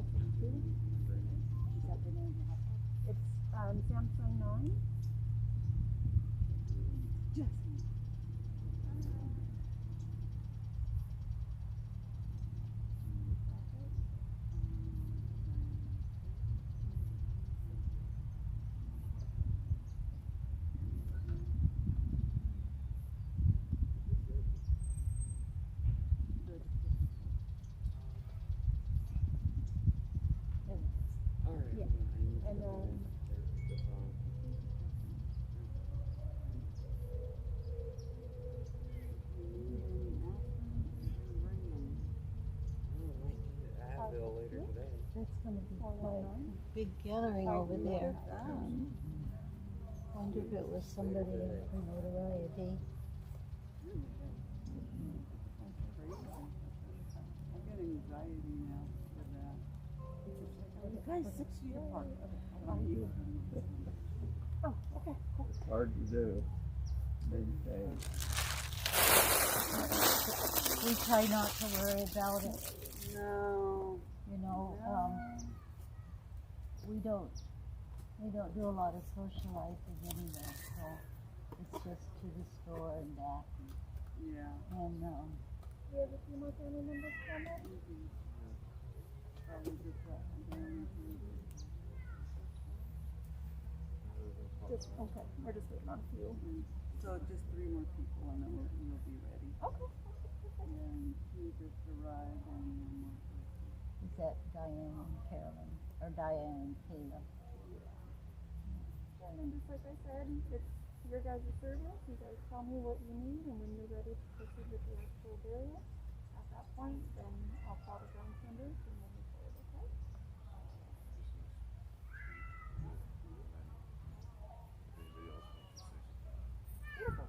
562. Is that the name of the hot tub? It's Samsung 9. Jesse. Yeah. And then Later today. That's going to be quite a big gathering over there. Wonder if it was somebody in notoriety. I get anxiety now for that. You guys 6 feet apart. oh, okay, cool. It's hard to do. Big thing. We try not to worry about it. No. You know, we don't do a lot of socializing anyway, so it's just to the store and back. Yeah. And Do you have a few more family members coming? Probably just that. Just, okay, we're just waiting on a few. So just 3 more people and then we'll be ready. Okay. And he just arrived and one more person. is that Diane and Carolyn, or Diane and Caleb? And then just like I said, it's your guys' service. You guys tell me what you need, and when you're ready to proceed with the actual burial, at that point, then I'll call the ground tenders and we'll move forward, okay? Beautiful.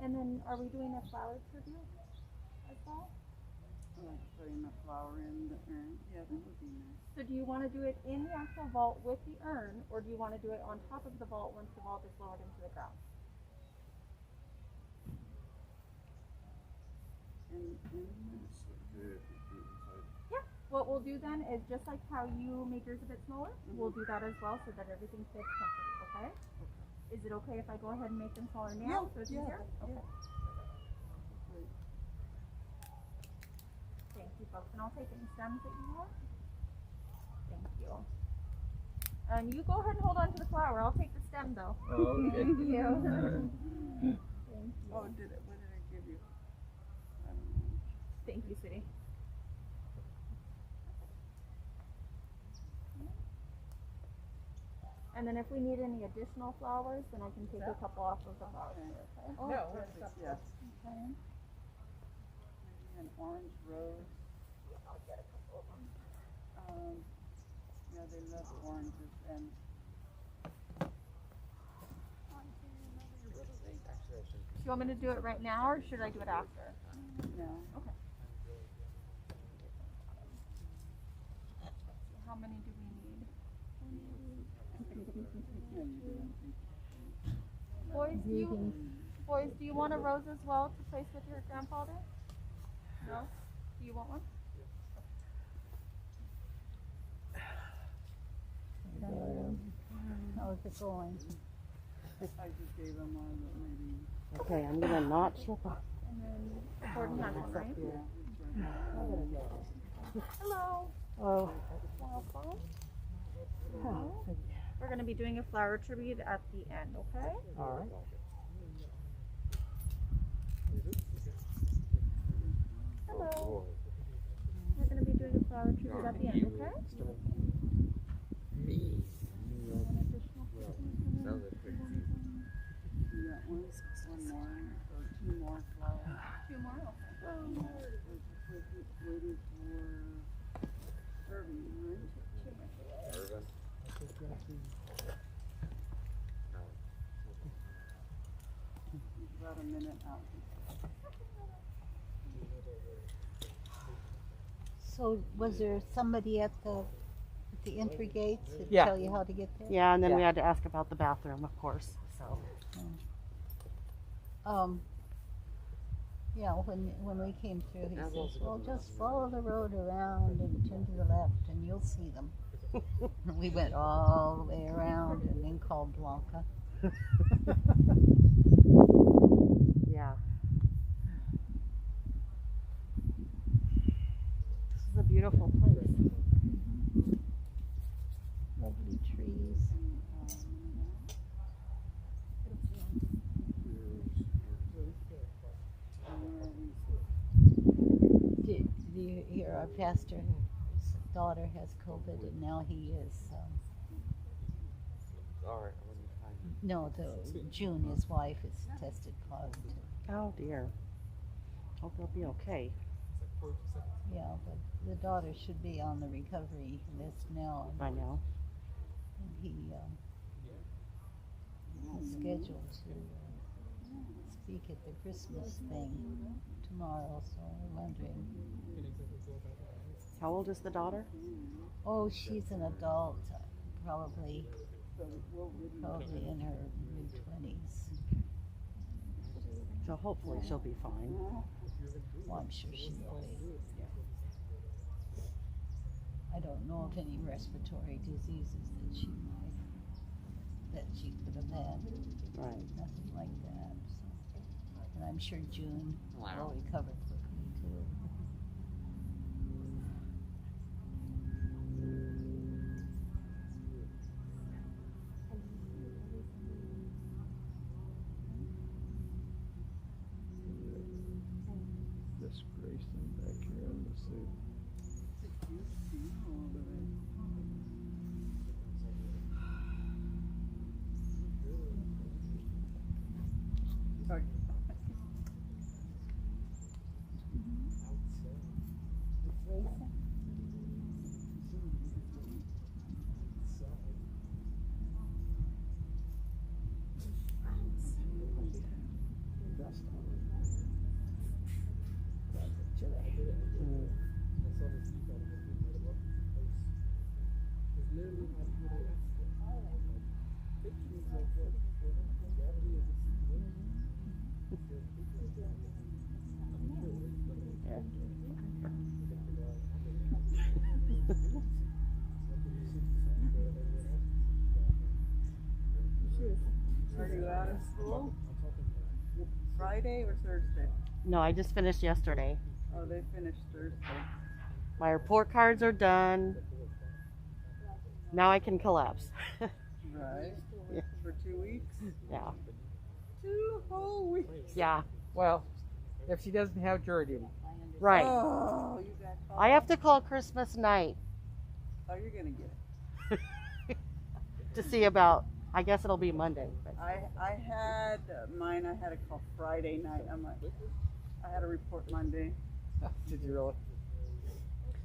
And then are we doing a flower tribute as well? Like putting the flower in the urn. Yeah, that would be nice. So do you want to do it in the actual vault with the urn, or do you want to do it on top of the vault once the vault is lowered into the ground? Yeah, what we'll do then is just like how you make yours a bit smaller, we'll do that as well so that everything fits comfortably, okay? Is it okay if I go ahead and make them smaller now so it's easier? Okay. Great. Thank you, folks. And I'll take any stems that you want. Thank you. And you go ahead and hold on to the flower. I'll take the stem though. Oh, okay. Thank you. Thank you. Oh, what did I give you? I don't know. Thank you, sweetie. And then if we need any additional flowers, then I can take a couple off of the flowers here, okay? Oh, No, perfect. Yes. Okay. Maybe an orange rose. I'll get a couple of them. Yeah, they love oranges and Do you want me to do it right now or should I do it after? no. Okay. How many do we need? Boys, do you want a rose as well to place with your grandfather? No? Do you want one? How's it going? I just gave them one, but maybe. Okay, I'm gonna not chip off. And then Gordon has one, right? Yeah. Hello. Oh, Welcome. We're going to be doing a flower tribute at the end, okay? all right. Hello. We're going to be doing a flower tribute at the end, okay? Me. One additional Sounds like pretty You got one more, or 2 more flowers. 2 more, okay. We're waiting for Irving, right? Irvin. He's about a minute out. So was there somebody at the the entry gates and Yeah. tell you how to get there? Yeah, and then we Yeah. had to ask about the bathroom, of course. So Yeah, when we came through, he says, well, just follow the road around and turn to the left and you'll see them. And we went all the way around and then called Blanca. yeah, this is a beautiful place. Lovely trees. Did you hear our pastor's daughter has COVID and now he is, Alright, I'm gonna be fine. no, June, his wife, is tested positive. Oh dear. Hope they'll be okay. Yeah, but the daughter should be on the recovery list now. I know. And he's scheduled to speak at the Christmas thing tomorrow, so I'm wondering. How old is the daughter? Oh, she's an adult, probably in her mid-20s. So hopefully she'll be fine. Well, I'm sure she will be. I don't know of any respiratory diseases that she could have had. Right. Nothing like that. So. And I'm sure June will recover quickly too. Disgracing back here in the suit. Are you out of school? Friday or Thursday? No, I just finished yesterday. Oh, they finished Thursday. My report cards are done. Now I can collapse. Right. Yeah. For 2 weeks? Yeah. 2 whole weeks. Yeah. Well, if she doesn't have jury duty. Right. Oh, you got called. I have to call Christmas night Oh, you're gonna get it. to see about, I guess it'll be Monday. But I had mine. I had a call Friday night. I'm like, I had a report Monday. Did you really?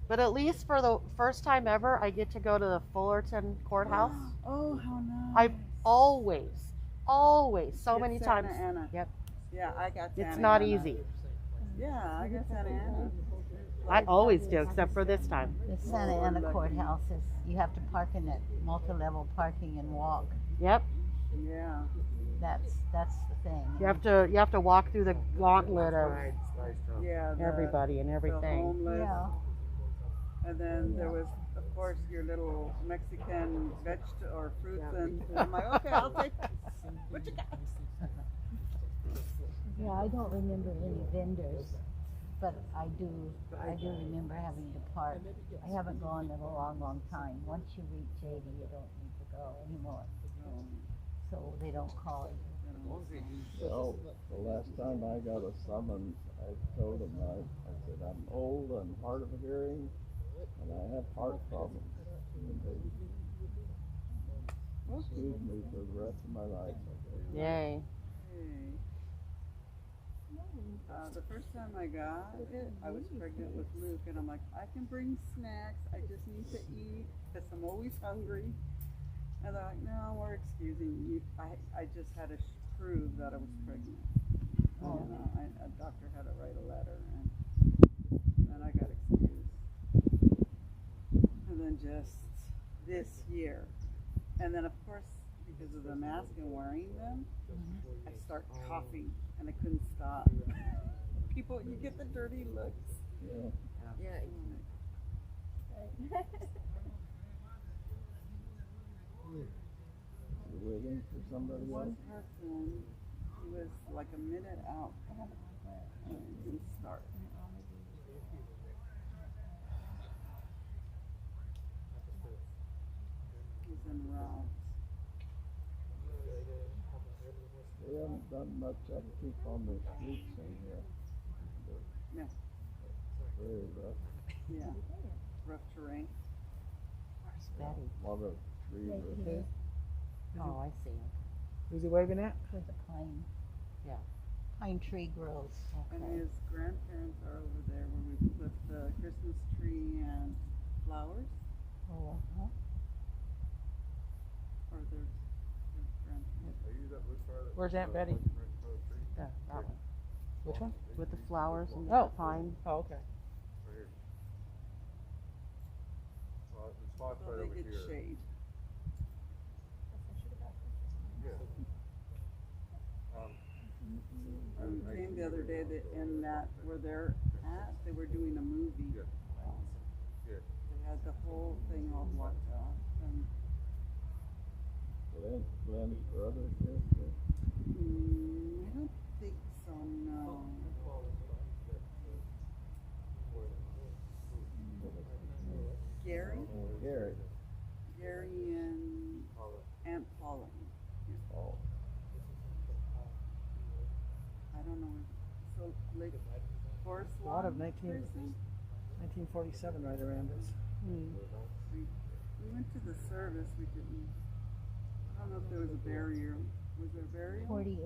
But at least for the first time ever, I get to go to the Fullerton courthouse. Oh, how nice. I've always, so It's many Santa times. Ana. Yep. Yeah, I got Santa It's not Ana. easy. Yeah, I got Santa Ana. I always do, except for this time. The Santa Ana courthouse is, you have to park in it, multi-level parking and walk. Yep. Yeah. That's the thing. You have to walk through the gauntlet of Yeah. everybody and The everything. homeless. Yeah. And then there was, of course, your little Mexican or fruits, and I'm like, okay, I'll take that. What you got? Yeah, I don't remember any vendors, but I do remember having to park. I haven't gone in a long time. Once you reach 80, you don't need to go anymore. So they don't call you. Well, the last time I got a summons, I told them, I said, I'm old and hard of hearing, and I have heart problems. And they excuse me for the rest of my life. Yay. The first time I got it, I was pregnant with Luke, and I'm like, I can bring snacks, I just need to eat, because I'm always hungry. And they're like, no, we're excusing you. I just had to prove that I was pregnant. Oh. A doctor had to write a letter, and then I got excused. And then just year. And then, of course, because of the mask and wearing them, I start coughing and I couldn't stop. People, you get the dirty looks. Yeah. Yeah. You waiting for somebody One else? person, he was like a minute out and it didn't start. He's en route. They haven't done much upkeep on the streets in here. No. Very rough. Yeah. Rough terrain. Where's Betty? A lot of trees. Right are- here. Oh, I see him. Who's he waving at? Where the pine. Yeah. Pine tree grows. And Okay. his grandparents are over there where we put the Christmas tree and flowers. Oh, uh-huh. Or their grandparents. Where's Aunt Betty? Yeah, that one. Which one? With the flowers and Oh. the pine. Oh, okay. So they get shade. We came the other day that in that where they're at, they were doing a movie. They had the whole thing all blocked off. And Glenn's brother here too. I don't think so, no. Gary? Gary. Gary and Aunt Paula. Oh. I don't know. So Lake Forest A lot of Lawn 1947 right around us. We went to the service. We didn't. I don't know if there was a burial. Was there a burial? 48.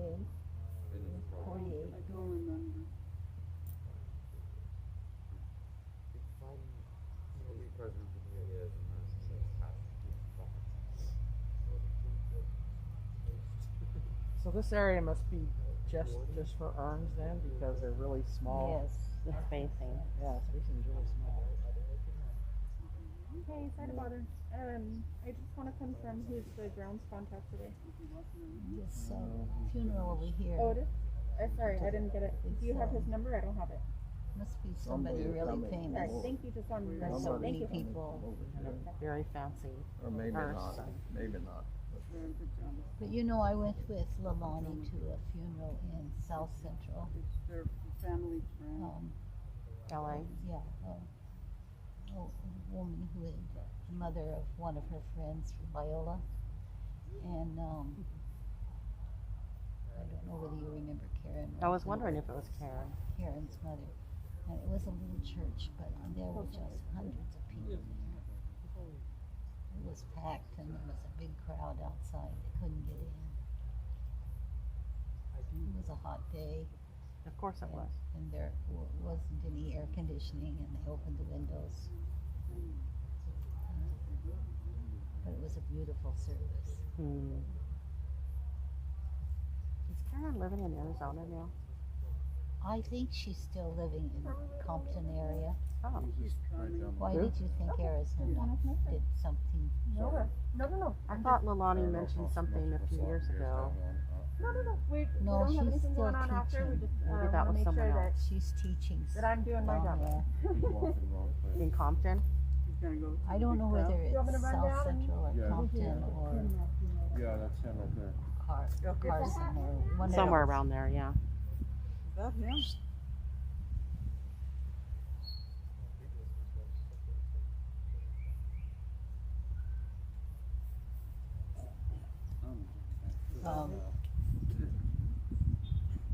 I don't remember. So this area must be just for urns then, because they're really small. Yes. The spacing. Yeah, spacing's really small. Hey, sorry to bother. I just want to confirm who's the grounds contact today. This funeral over here. Oh, it is? Sorry, I didn't get it. Do you have his number? I don't have it. Must be somebody really All right, famous. thank you. Just on There's so Somebody many thank you. people. And a very fancy. Or maybe Or not. some. Maybe not. They're in pajamas. But you know, I went with Lalani to a funeral in South Central. They're family friends. LA. Yeah, a woman who had the mother of one of her friends, Viola, and I don't know whether you remember Karen. I was wondering if it was Karen. Karen's mother, and it was a little church, but there were just hundreds of people there. It was packed, and there was a big crowd outside. They couldn't get in. It was a hot day. Of course it was. And there wasn't any air conditioning, and they opened the windows. But it was a beautiful service. Is Karen living in Arizona now? I think she's still living in Compton area. Oh. He's coming. Why did you think Arizona did something? No, no. I thought Lalani mentioned something a few years ago. No. We No, don't have she's anything still going on after. We teaching. just Maybe that want was to make someone sure else. She's teaching that I'm doing my down job. there. In Compton? He's gonna go. I don't know whether You want me to it's run South down and- Central or Yeah. Compton or Yeah, that's him right there. Carson or one of Somewhere those. around there, yeah. Is that him?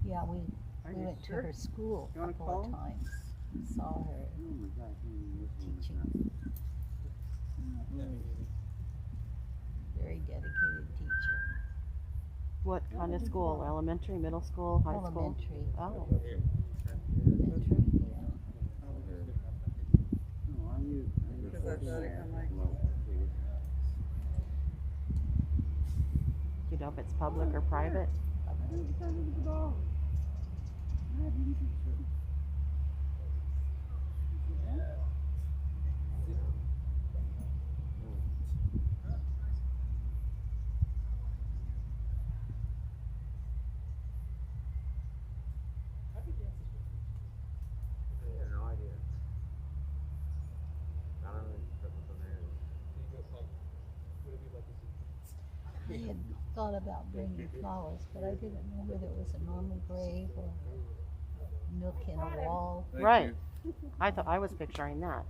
Yeah, we Are you went to sure? her school You a wanna couple call of him? times. Saw her teaching. Very dedicated teacher. What kind of school? Elementary, middle school, high school? Elementary. Oh. Elementary, yeah. Because I thought I'm like, Do you know if it's public or private? thought about bringing flowers, but I didn't know whether it was a normal grave or nook in a wall. Thank Right. you. I thought I was picturing that.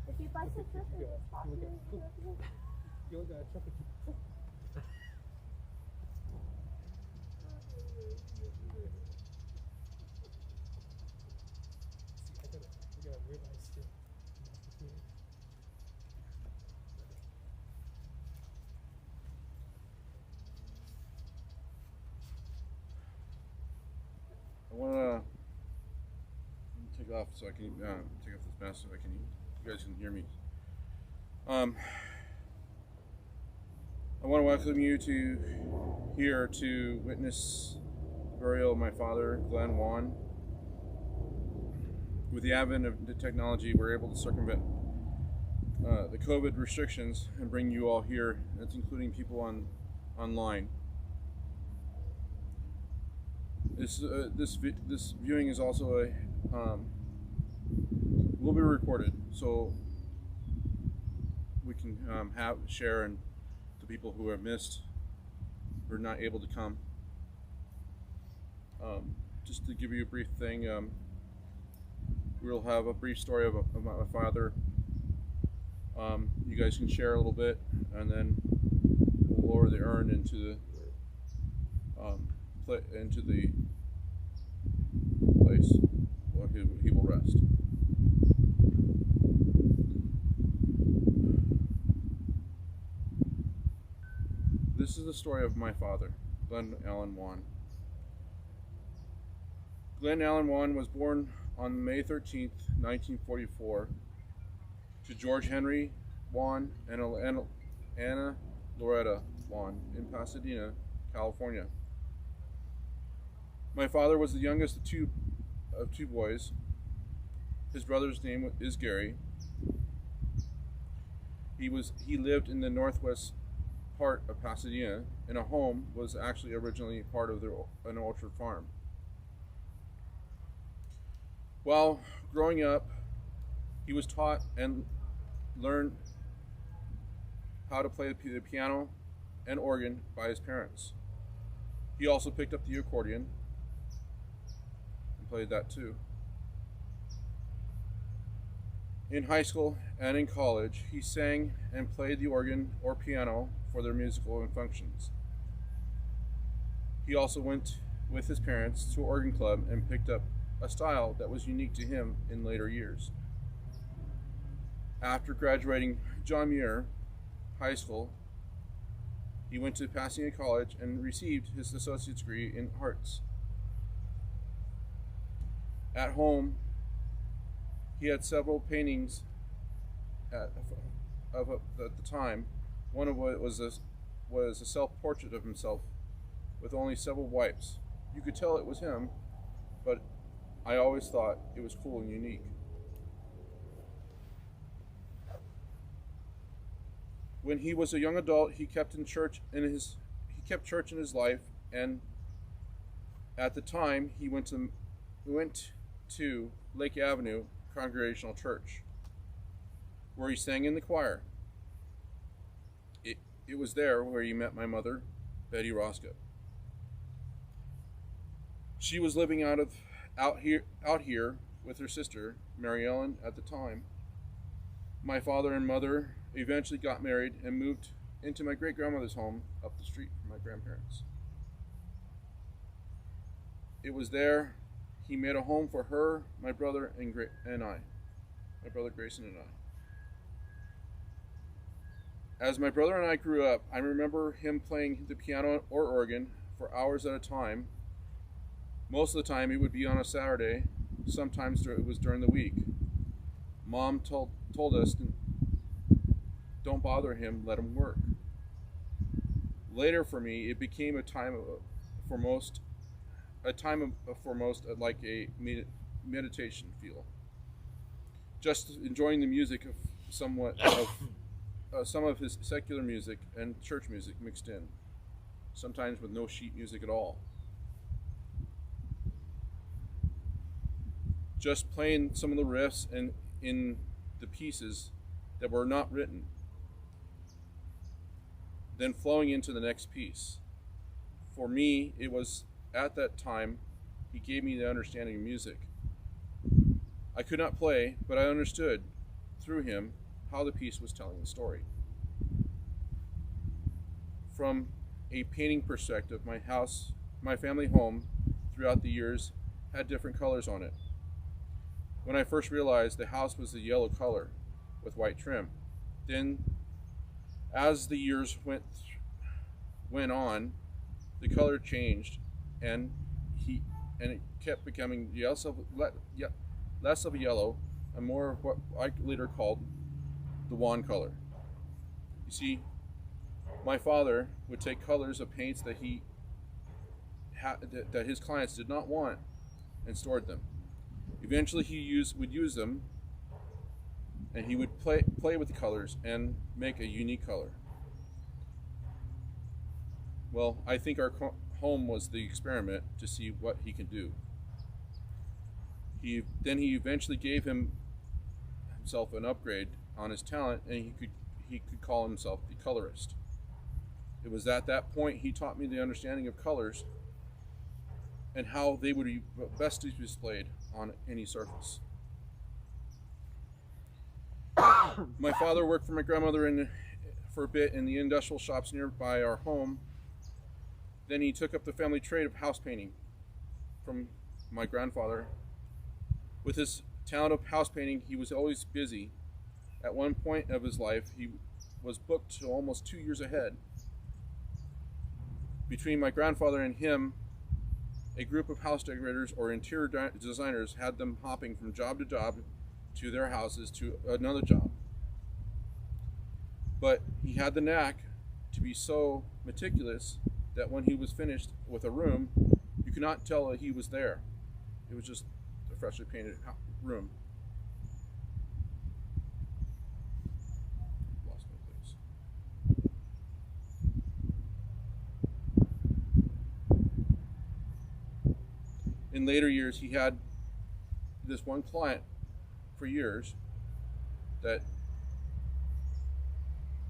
If you'd like to sit in this spot here, I wanna take off so I can take off this mask so I can. You guys can hear me. I want to welcome you to here to witness the burial of my father, Glen WAUGHAN. With the advent of the technology, we're able to circumvent the COVID restrictions and bring you all here. That's including people online. This viewing is also will be recorded, so we can share and to people who have missed or not able to come. Just to give you a brief thing, we'll have a brief story of my father. You guys can share a little bit, and then we'll lower the urn into the place where he will rest. This is the story of my father, Glen Allen WAUGHAN. Glen Allen WAUGHAN was born on May 13th, 1944, to George Henry WAUGHAN and Anna Loretta WAUGHAN in Pasadena, California. My father was the youngest of two boys. His brother's name is Gary. He lived in the northwest part of Pasadena, and a home was actually originally part of an orchard farm. While growing up, he was taught and learned how to play the piano and organ by his parents. He also picked up the accordion and played that too. In high school and in college, he sang and played the organ or piano for their musical functions. He also went with his parents to an organ club and picked up a style that was unique to him in later years. After graduating John Muir High School, he went to Pasadena College and received his associate's degree in arts. At home, he had several paintings at the time. One of it was a self-portrait of himself with only several wipes. You could tell it was him, but I always thought it was cool and unique. When he was a young adult, he kept church in his life, and at the time he went to Lake Avenue Congregational Church, where he sang in the choir. It was there where he met my mother, Betty Roscoe. She was living out here with her sister, Mary Ellen, at the time. My father and mother eventually got married and moved into my great-grandmother's home up the street from my grandparents. It was there he made a home for her, my brother, and I. My brother Grayson and I. As my brother and I grew up, I remember him playing the piano or organ for hours at a time. Most of the time, it would be on a Saturday, sometimes it was during the week. Mom told us, don't bother him, let him work. Later for me, it became a time for most like a meditation feel. Just enjoying the music of some of his secular music and church music mixed in, sometimes with no sheet music at all. Just playing some of the riffs and in the pieces that were not written, then flowing into the next piece. For me, it was at that time he gave me the understanding of music. I could not play, but I understood through him how the piece was telling the story. From a painting perspective, my family home throughout the years had different colors on it. When I first realized the house was the yellow color with white trim, then as the years went on, the color changed, and it kept becoming less of a yellow and more of what I later called the WAGHAN color. You see, my father would take colors of paints that that his clients did not want and stored them. Eventually he would use them, and he would play with the colors and make a unique color. Well, I think our home was the experiment to see what he can do. Then he eventually gave himself an upgrade on his talent, and he could call himself the colorist. It was at that point he taught me the understanding of colors and how they would be best displayed on any surface. My father worked for my grandmother for a bit in the industrial shops nearby our home. Then he took up the family trade of house painting from my grandfather. With his talent of house painting, he was always busy. At one point of his life, he was booked to almost 2 years ahead. Between my grandfather and him, a group of house decorators or interior designers had them hopping from job to job to their houses to another job. But he had the knack to be so meticulous that when he was finished with a room, you could not tell that he was there. It was just a freshly painted room. Lost my place. In later years, he had this one client for years that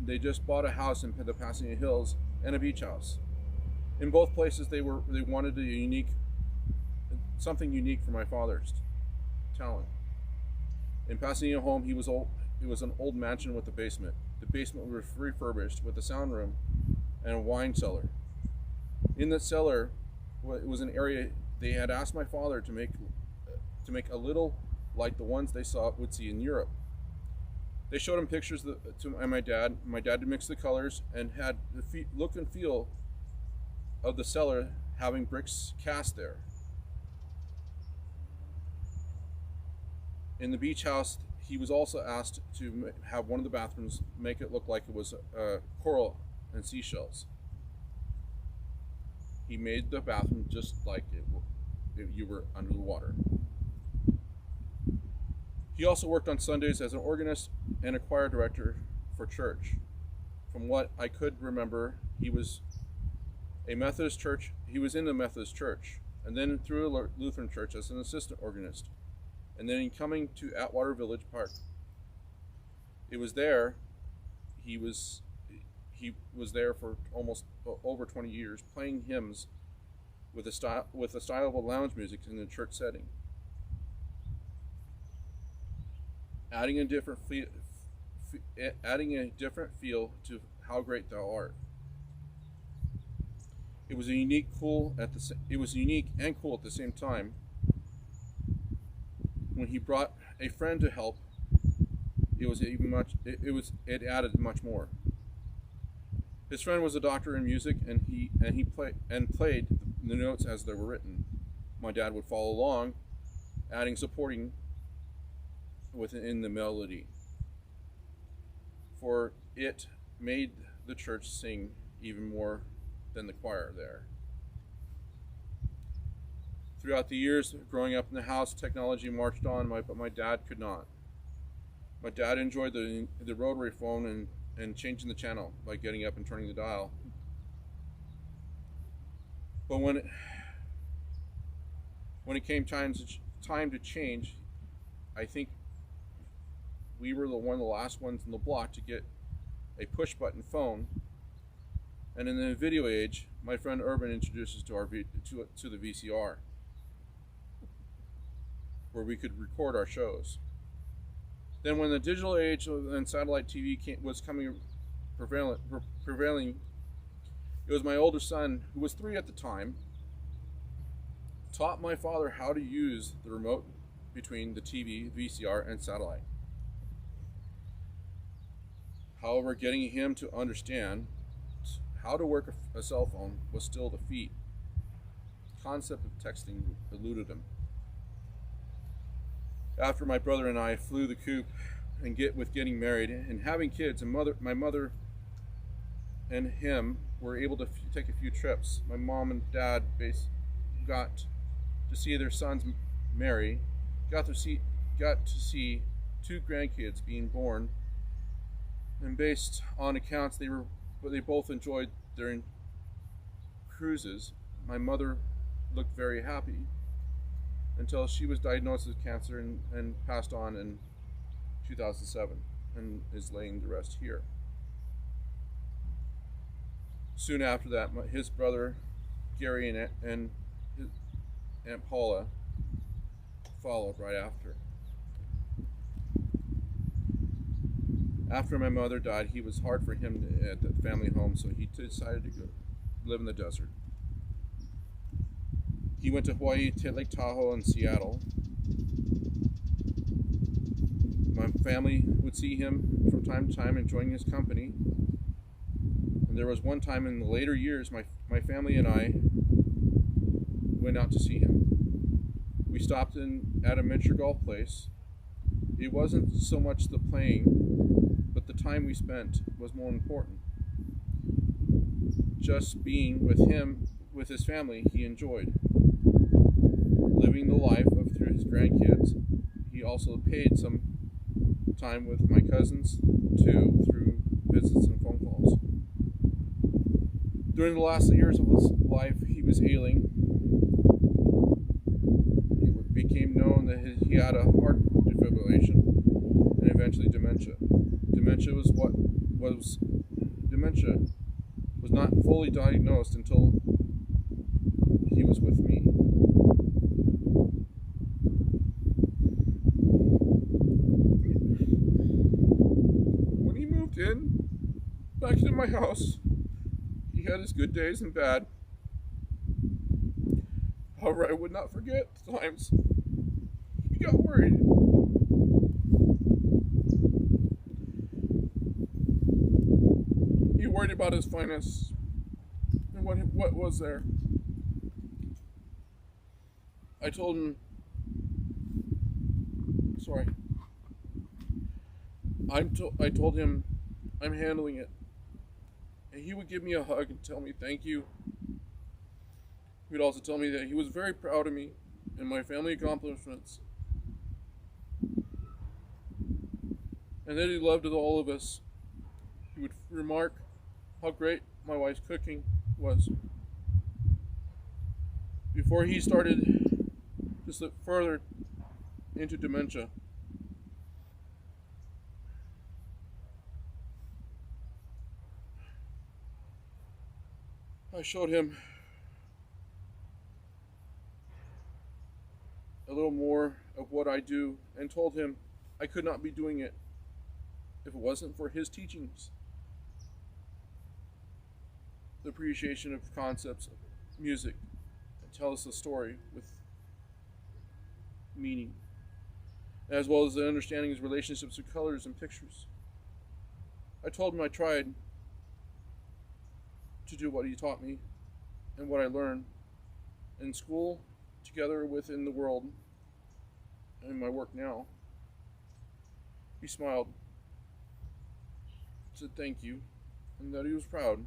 they just bought a house in the Pasadena Hills and a beach house. In both places, they wanted something unique for my father's talent. In Pasadena home, it was an old mansion with a basement. The basement was refurbished with a sound room and a wine cellar. In the cellar, it was an area they had asked my father to make a little like the ones they would see in Europe. They showed him pictures to my dad. My dad mixed the colors and had the look and feel of the cellar having bricks cast there. In the beach house, he was also asked to have one of the bathrooms make it look like it was coral and seashells. He made the bathroom just like you were under the water. He also worked on Sundays as an organist and a choir director for church. From what I could remember, he was a Methodist church. He was in the Methodist church, and then through a Lutheran church as an assistant organist, and then coming to Atwater Village Park. It was there. He was there for almost over 20 years, playing hymns with a style of a lounge music in a church setting, adding a different feel to How Great Thou Art. It was unique and cool at the same time. When he brought a friend to help, it added much more. His friend was a doctor in music, and he played the notes as they were written. My dad would follow along, adding supporting within the melody. For it made the church sing even more than the choir there. Throughout the years growing up in the house, technology marched on, but my dad could not. My dad enjoyed the rotary phone and changing the channel by getting up and turning the dial. But when it came time to change, I think we were one of the last ones in the block to get a push-button phone. And in the video age, my friend Urban introduced us to the VCR, where we could record our shows. Then when the digital age and satellite TV was prevailing, it was my older son, who was 3 at the time, taught my father how to use the remote between the TV, VCR, and satellite. However, getting him to understand how to work a cell phone was still the feat. The concept of texting eluded him. After my brother and I flew the coop and getting married and having kids, and my mother and him were able to take a few trips. My mom and dad got to see their sons marry, got to see 2 grandkids being born, and based on accounts they both enjoyed their cruises. My mother looked very happy until she was diagnosed with cancer and passed on in 2007 and is laying the rest here. Soon after that, his brother Gary and his Aunt Paula followed right after. After my mother died, it was hard for him at the family home, so he decided to go live in the desert. He went to Hawaii, to Lake Tahoe, and Seattle. My family would see him from time to time, enjoying his company. And there was one time in the later years, my family and I went out to see him. We stopped at a miniature golf place. It wasn't so much the playing, but the time we spent was more important. Just being with him, with his family, he enjoyed. Living the life through his grandkids. He also paid some time with my cousins too, through visits and phone calls. During the last years of his life, he was ailing. It became known that he had a heart defibrillation and eventually dementia. Dementia was not fully diagnosed until he was with me. When he moved back into my house, he had his good days and bad. However, I would not forget the times he got worried. He worried about his finances and what was there. I told him, I told him I'm handling it. And he would give me a hug and tell me thank you. He would also tell me that he was very proud of me and my family accomplishments. And that he loved all of us. He would remark how great my wife's cooking was. Before he started to slip further into dementia, I showed him a little more of what I do and told him I could not be doing it if it wasn't for his teachings. The appreciation of concepts of music and tell us a story with meaning, as well as the understanding of relationships with colors and pictures. I told him I tried to do what he taught me and what I learned in school, together within the world, in my work now. He smiled, said thank you, and that he was proud.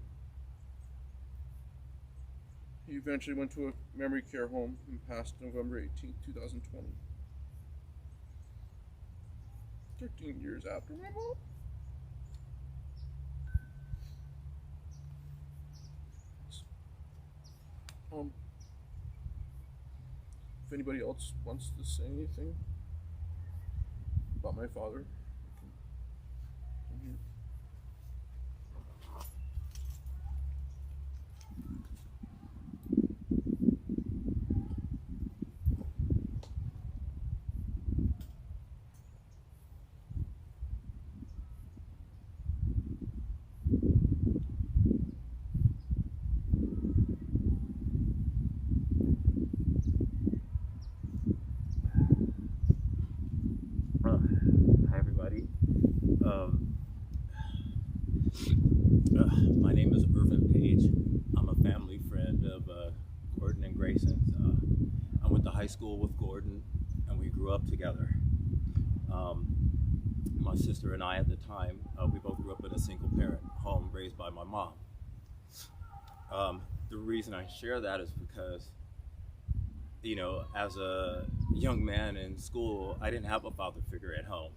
He eventually went to a memory care home and passed November 18th, 2020. 13 years after my mom. If anybody else wants to say anything about my father, you can come here. Hi everybody. My name is Irvin Page. I'm a family friend of Gordon and Grayson's. I went to high school with Gordon and we grew up together. My sister and I at the time, we both grew up in a single parent home raised by my mom. The reason I share that is because, you know, as a young man in school, I didn't have a father figure at home.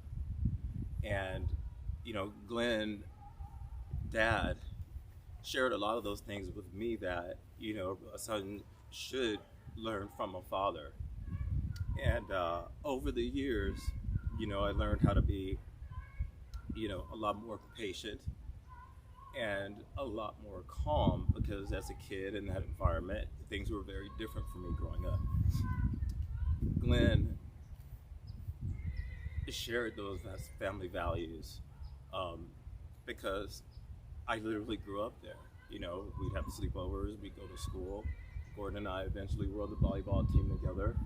And, you know, Glenn, Dad, shared a lot of those things with me that, you know, a son should learn from a father. And over the years, you know, I learned how to be, you know, a lot more patient and a lot more calm, because as a kid in that environment, things were very different for me growing up. Glenn shared those family values because I literally grew up there. You know, we'd have sleepovers, we'd go to school. Gordon and I eventually were on the volleyball team together.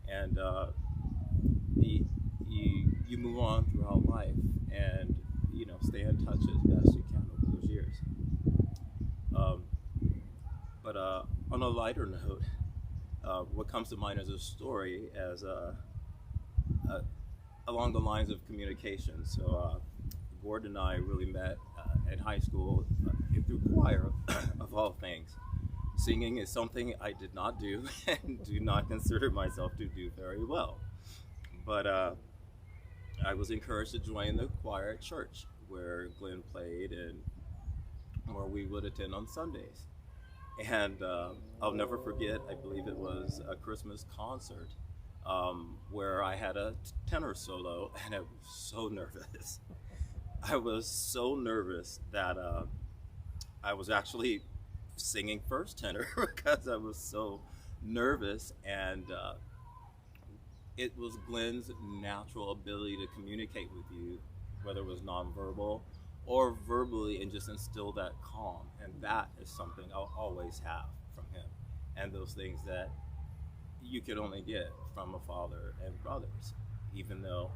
And you move on throughout life and, you know, stay in touch as best you can over those years. But on a lighter note, what comes to mind as a story as along the lines of communication. So Gordon and I really met in high school through choir, of all things. Singing is something I did not do and do not consider myself to do very well. But I was encouraged to join the choir at church where Glenn played and where we would attend on Sundays. And I'll never forget, I believe it was a Christmas concert where I had a tenor solo, and I was so nervous. I was so nervous that I was actually singing first tenor because I was so nervous. And it was Glenn's natural ability to communicate with you, whether it was nonverbal or verbally, and just instill that calm. And that is something I'll always have from him. And those things that you could only get from a father and brothers, even though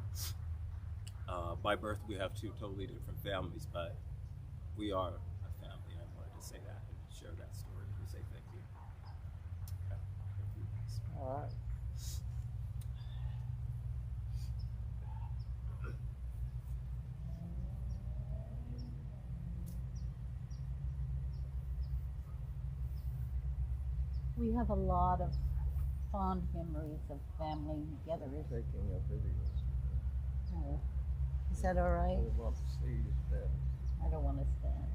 by birth we have two totally different families, but we are a family. I wanted to say that and share that story and say thank you. Okay. All right. We have a lot of fond memories of family together. Taking a video. Oh, is that all right? They want to see you stand. I don't want to stand.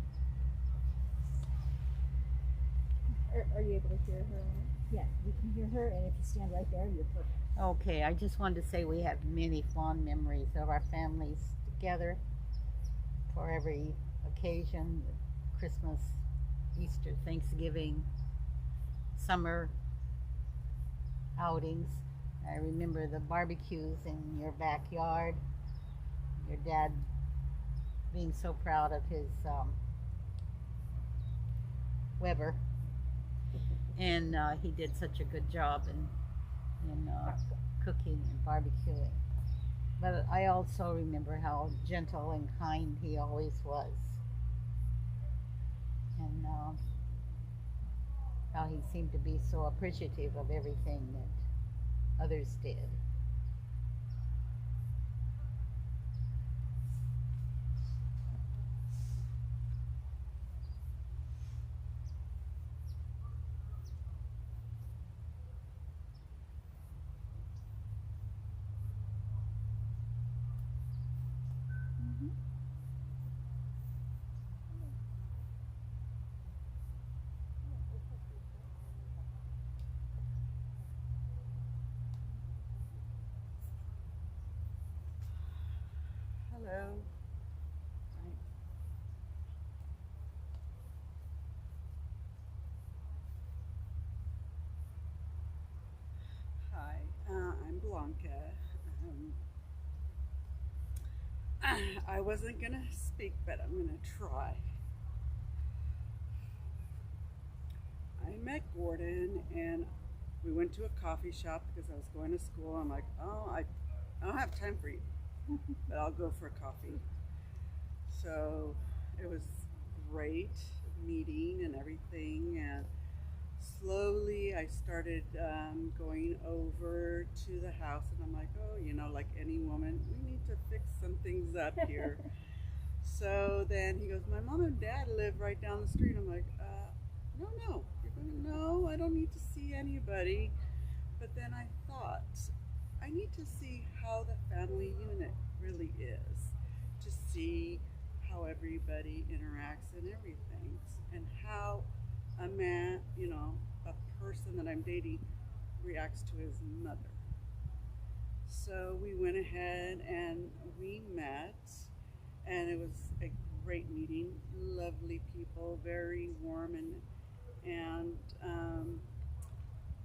Are you able to hear her? Yeah, you can hear her, and if you stand right there, you're perfect. Okay, I just wanted to say we have many fond memories of our families together for every occasion: Christmas, Easter, Thanksgiving, summer outings. I remember the barbecues in your backyard, your dad being so proud of his Weber, and he did such a good job in cooking and barbecuing. But I also remember how gentle and kind he always was, and how he seemed to be so appreciative of everything that others did. Hello. Hi, I'm Blanca. I wasn't gonna speak, but I'm gonna try. I met Gordon and we went to a coffee shop because I was going to school. I'm like, oh, I don't have time for you, but I'll go for a coffee. So it was great meeting and everything, and slowly I started going over to the house, and I'm like, oh, you know, like any woman, we need to fix some things up here. So then he goes, my mom and dad live right down the street. I'm like, no, you're going, no, I don't need to see anybody. But then I thought, I need to see how the family unit really is, to see how everybody interacts and everything, and how a man, you know, a person that I'm dating reacts to his mother. So we went ahead and we met, and it was a great meeting. Lovely people, very warm, and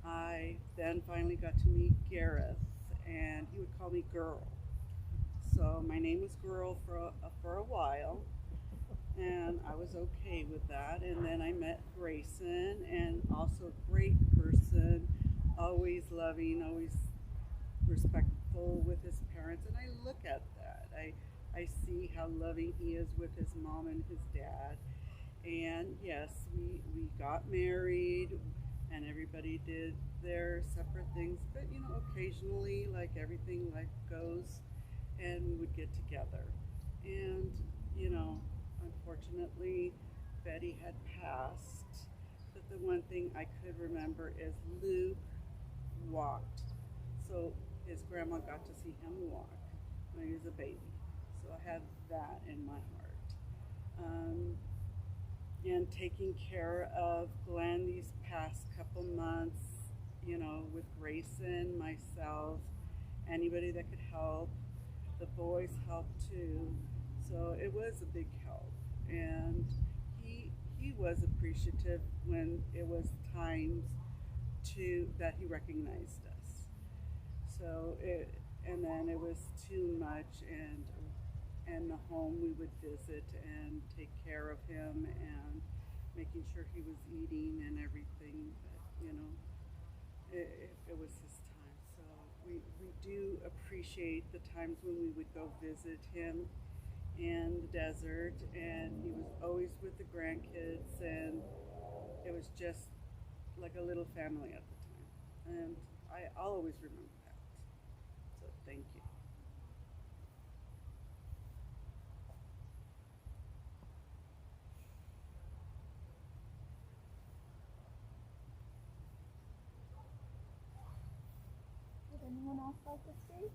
I then finally got to meet Gareth, and he would call me Girl. So my name was Girl for a while, and I was okay with that. And then I met Grayson, and also a great person, always loving, always respectful with his parents, and I look at that. I see how loving he is with his mom and his dad. And yes, we got married, and everybody did their separate things, but you know, occasionally, like everything, life goes, and we would get together. And you know, unfortunately, Betty had passed, but the one thing I could remember is Luke walked. So his grandma got to see him walk when he was a baby. So I have that in my heart. And taking care of Glenn these past couple months, you know, with Grayson, myself, anybody that could help. The boys helped too. So it was a big help. And he was appreciative when it was times that he recognized us. So and then it was too much, and the home we would visit and take care of him and making sure he was eating and everything. But you know, it was his time. So we do appreciate the times when we would go visit him in the desert, and he was always with the grandkids, and it was just like a little family at the time. And I'll always remember that. So thank you. Would anyone else like to speak?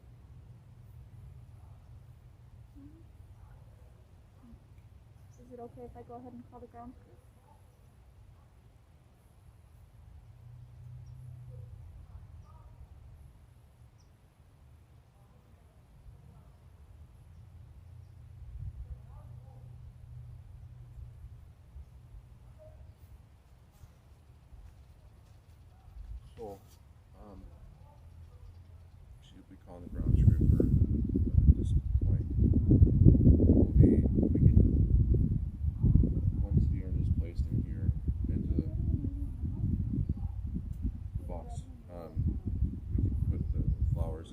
Is it okay if I go ahead and call the ground crew? So, she'll be calling the ground trooper at this point. We can, once the urn is placed in here, into the box, we can put the flowers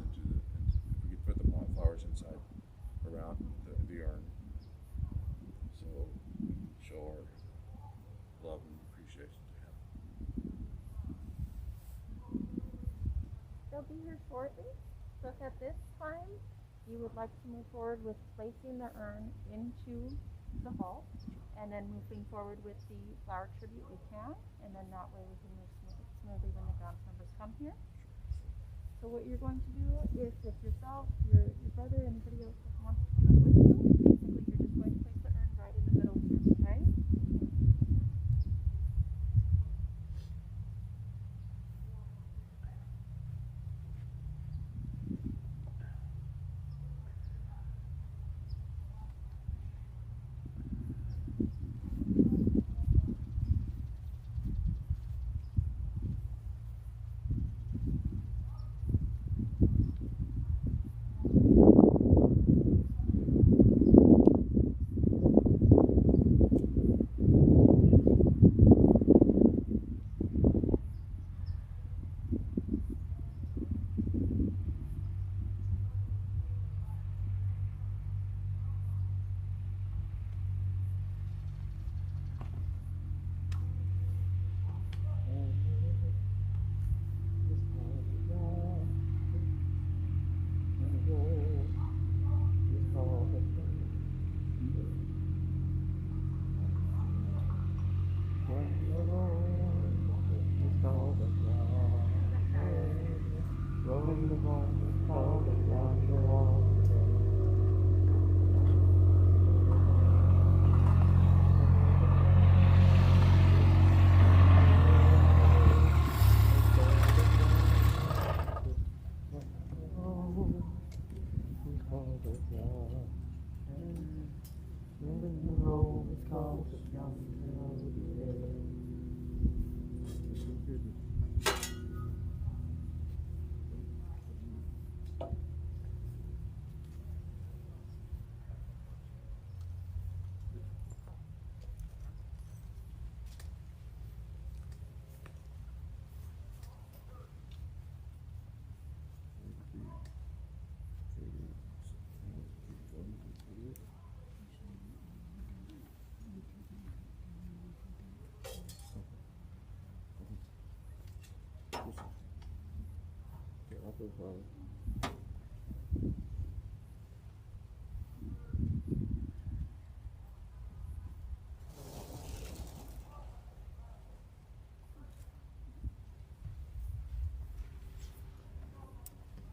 we can put the flowers inside, around the urn. So, we can show our love and appreciation to him. They'll be here shortly. So if at this time you would like to move forward with placing the urn into the hall, and then moving forward with the flower tribute, we can, and then that way we can move smoothly when the grounds members come here. So what you're going to do is, if yourself, your brother, anybody else that wants to do it with you, basically you're just going to place the urn right in the middle here, okay? tall, strong, road. Okay, I'll go forward.